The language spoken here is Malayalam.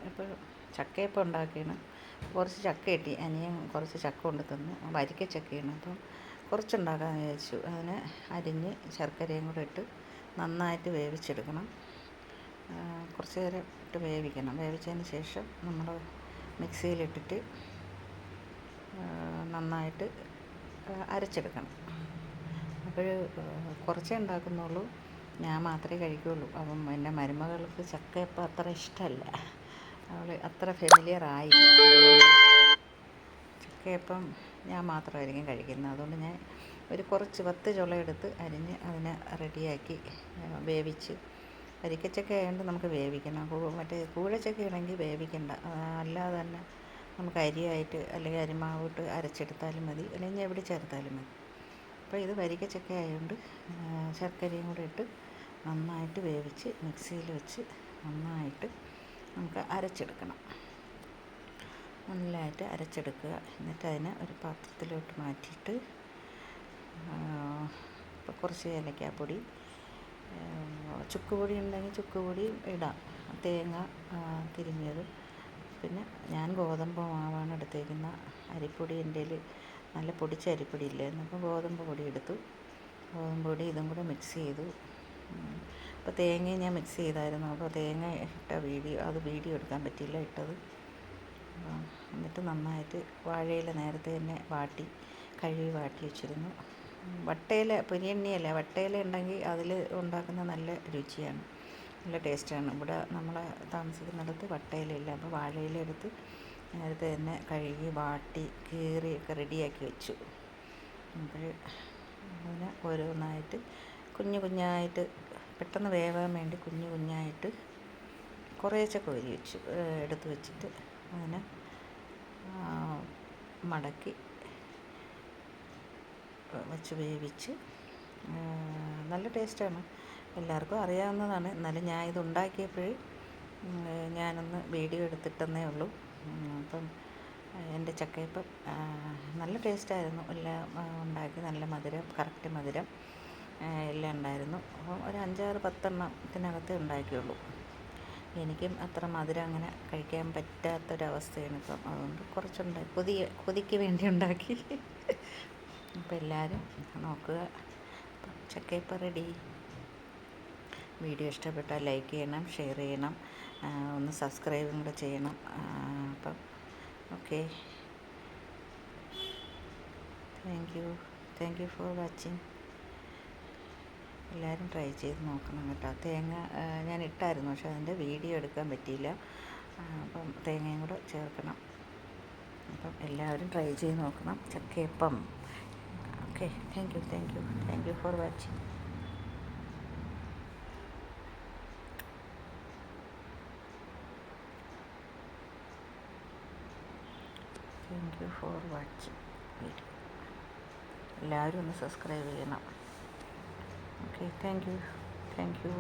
ഇപ്പോൾ ചക്കയപ്പം ഉണ്ടാക്കിയാണ്. കുറച്ച് ചക്ക കിട്ടി, അനിയൻ കുറച്ച് ചക്ക കൊണ്ട് തന്നു. വരിക്ക ചക്കയാണ്. അപ്പം കുറച്ചുണ്ടാക്കാമെന്ന് വിചാരിച്ചു. അതിന് അരിഞ്ഞ് ശർക്കരയും കൂടെ ഇട്ട് നന്നായിട്ട് വേവിച്ചെടുക്കണം. കുറച്ച് നേരം ഇട്ട് വേവിക്കണം. വേവിച്ചതിന് ശേഷം നമ്മൾ മിക്സിയിലിട്ടിട്ട് നന്നായിട്ട് അരച്ചെടുക്കണം. അപ്പോൾ കുറച്ചേ ഉണ്ടാക്കുന്നുള്ളൂ, ഞാൻ മാത്രമേ കഴിക്കുകയുള്ളൂ. അപ്പം എൻ്റെ മരുമകൾക്ക് ചക്കയപ്പം അത്ര ഇഷ്ടമല്ല, അവൾ അത്ര ഫെമിലിയർ ആയില്ല. ചക്കയപ്പം ഞാൻ മാത്രമായിരിക്കും കഴിക്കുന്നത്. അതുകൊണ്ട് ഞാൻ ഒരു കുറച്ച് 10 ചുളയെടുത്ത് അരിഞ്ഞ് അതിനെ റെഡിയാക്കി വേവിച്ച്. വരിക്കച്ചക്ക ആയതുകൊണ്ട് നമുക്ക് വേവിക്കണം. മറ്റേ കൂഴച്ചക്കയാണെങ്കിൽ വേവിക്കണ്ട, അല്ലാതെ തന്നെ നമുക്ക് അരിയായിട്ട് അല്ലെങ്കിൽ അരിമാവിട്ട് അരച്ചെടുത്താലും മതി, അല്ലെങ്കിൽ ഞെവിടി ചേർത്താലും മതി. അപ്പോൾ ഇത് വരിക്കച്ചക്ക ആയതുകൊണ്ട് ശർക്കരയും കൂടെ ഇട്ട് നന്നായിട്ട് വേവിച്ച് മിക്സിയിൽ വെച്ച് നന്നായിട്ട് നമുക്ക് അരച്ചെടുക്കണം. നല്ലതായിട്ട് അരച്ചെടുക്കുക. എന്നിട്ട് അതിനെ ഒരു പാത്രത്തിലോട്ട് മാറ്റിയിട്ട് ഇപ്പോൾ കുറച്ച് ഏലക്കാപ്പൊടി, ചുക്കുപൊടി ഉണ്ടെങ്കിൽ ചുക്കുപൊടി ഇടാം, തേങ്ങ തിരിഞ്ഞത്. പിന്നെ ഞാൻ ഗോതമ്പ് മാവാണ് എടുത്തേക്കുന്ന. അരിപ്പൊടി എൻ്റെ കയ്യിൽ നല്ല പൊടിച്ച അരിപ്പൊടി ഇല്ലായിരുന്നു, അപ്പോൾ ഗോതമ്പ് പൊടി എടുത്തു. ഗോതമ്പ് പൊടി ഇതും കൂടെ മിക്സ് ചെയ്തു. അപ്പോൾ തേങ്ങയും ഞാൻ മിക്സ് ചെയ്തായിരുന്നു. അപ്പോൾ തേങ്ങ ഇട്ട വീഡിയോ എടുക്കാൻ പറ്റിയില്ല, ഇട്ടത്. എന്നിട്ട് നന്നായിട്ട് വാഴയില നേരത്തെ തന്നെ കഴുകി വാട്ടി വെച്ചിരുന്നു. വട്ടയില, പൊരിയെണ്ണയല്ല, വട്ടയില ഉണ്ടെങ്കിൽ അതിൽ ഉണ്ടാക്കുന്ന നല്ല രുചിയാണ്, നല്ല ടേസ്റ്റാണ്. ഇവിടെ നമ്മൾ താമസിക്കുന്നിടത്ത് വട്ടയിലയില്ല, അപ്പോൾ വാഴയില എടുത്ത് നേരത്തെ തന്നെ കഴുകി വാട്ടി കീറിയൊക്കെ റെഡിയാക്കി വെച്ചു. അപ്പോൾ അതിനെ ഓരോന്നായിട്ട് കുഞ്ഞായിട്ട് പെട്ടെന്ന് വേവാൻ വേണ്ടി കുഞ്ഞായിട്ട് കുറേശ്ശെ കോരി വെച്ചു, എടുത്ത് വെച്ചിട്ട് അതിനെ മടക്കി വെച്ച് വേവിച്ച്. നല്ല ടേസ്റ്റാണ്, എല്ലാവർക്കും അറിയാവുന്നതാണ്. എന്നാലും ഞാൻ ഇത് ഉണ്ടാക്കിയപ്പോൾ ഞാനൊന്ന് വീഡിയോ എടുത്തിട്ടെന്നേ ഉള്ളൂ. അപ്പം എൻ്റെ ചക്കയപ്പം നല്ല ടേസ്റ്റായിരുന്നു. എല്ലാം ഉണ്ടാക്കി, നല്ല മധുരം, കറക്റ്റ് മധുരം എല്ലാം ഉണ്ടായിരുന്നു. അപ്പം ഒരു 5-6 10 എണ്ണത്തിനകത്തേ ഉണ്ടാക്കിയുള്ളൂ. എനിക്കും അത്ര മധുരം അങ്ങനെ കഴിക്കാൻ പറ്റാത്തൊരവസ്ഥയാണ് ഇപ്പം, അതുകൊണ്ട് കുറച്ചുണ്ടാക്കി, കൊതിക്ക് വേണ്ടി ഉണ്ടാക്കി. അപ്പോൾ എല്ലാവരും നോക്കുക. ചക്കയപ്പം റെഡി. വീഡിയോ ഇഷ്ടപ്പെട്ടാൽ ലൈക്ക് ചെയ്യണം, ഷെയർ ചെയ്യണം, ഒന്ന് സബ്സ്ക്രൈബും കൂടെ ചെയ്യണം. അപ്പം okay, thank you for watching. എല്ലാവരും ട്രൈ ചെയ്ത് നോക്കണം കേട്ടോ. തേങ്ങ ഞാൻ ഇട്ടായിരുന്നു, പക്ഷെ അതിൻ്റെ വീഡിയോ എടുക്കാൻ പറ്റിയില്ല. അപ്പം തേങ്ങയും കൂടെ ചേർക്കണം. അപ്പം എല്ലാവരും ട്രൈ ചെയ്ത് നോക്കണം ചക്കയപ്പം. Okay, thank you for watching. Thank you for watching video. എല്ലാവരും ഒന്ന് സബ്സ്ക്രൈബ് ചെയ്യണം. Okay, thank U.